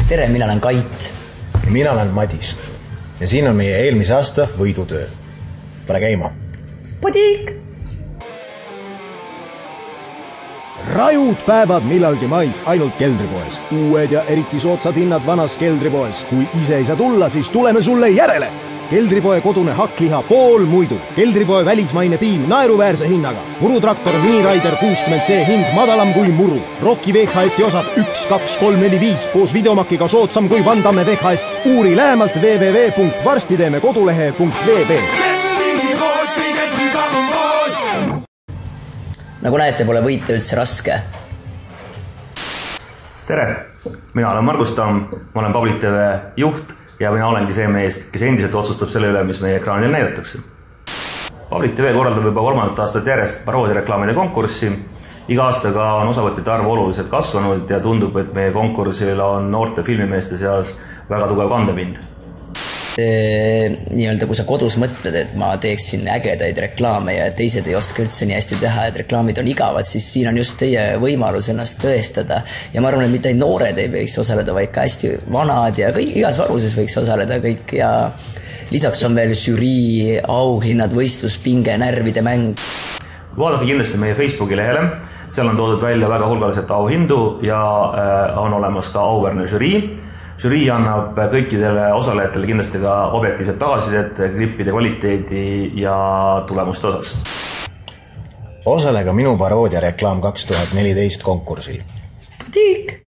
tere, mina olen Kait. Ja mina olen Madis. Ja siin on meie eelmise aasta võidutöö. Pane käima. Pudik! Rajud päevad millalgi mais ainult Keldripoes. Uued ja eriti sootsad hinnad vanas Keldripoes. Kui ise ei saa tulla, siis tuleme sulle järele. Keldripoe kodune hakkliha pool muidu. Keldripoe välismaine piim naeruväärse hinnaga. Murutraktor Minirider 60C hind madalam kui muru. Rocki VHS osad 1, 2, 3, 4, 5 koos videomakiga soodsam kui Vandamme VHS. Uuri lähemalt www.varstiteemekodulehe.vb. Keldripood, kõige sügavam pood! Nagu näete, pole võita üldse raske. Tere, mina olen Margus Tamm, ma olen Public TV juht ja mina olengi see mees, kes endiselt otsustab selle üle, mis meie ekraanil näidatakse. Public TV korraldab juba 3. aastat järjest paroodiareklaamide konkurssi. Iga aastaga on osavõtjate arv oluliselt kasvanud ja tundub, et meie konkursil on noorte filmimeeste seas väga tugev kandepind. Nii-öelda, kui sa kodus mõtled, et ma teeksin ägedaid reklaame ja teised ei oska üldse nii hästi teha, et reklaamid on igavad, siis siin on just teie võimalus ennast tõestada. Ja ma arvan, et mitte noored ei võiks osaleda, vaid ka hästi vanad ja kõik, igas vanuses võiks osaleda kõik. Ja lisaks on veel žürii, auhinnad, võistluspinge, närvide mäng. Vaadake kindlasti meie Facebooki lehele. Seal on toodud välja väga hulgaliselt auhindu ja on olemas ka auväärne žürii. Žürii annab kõikidele osalejatele kindlasti ka objektiivset tagasisidet, klippide kvaliteedi ja tulemuste osas. Osale ka minu paroodiareklaam 2014 konkursil. Pudik!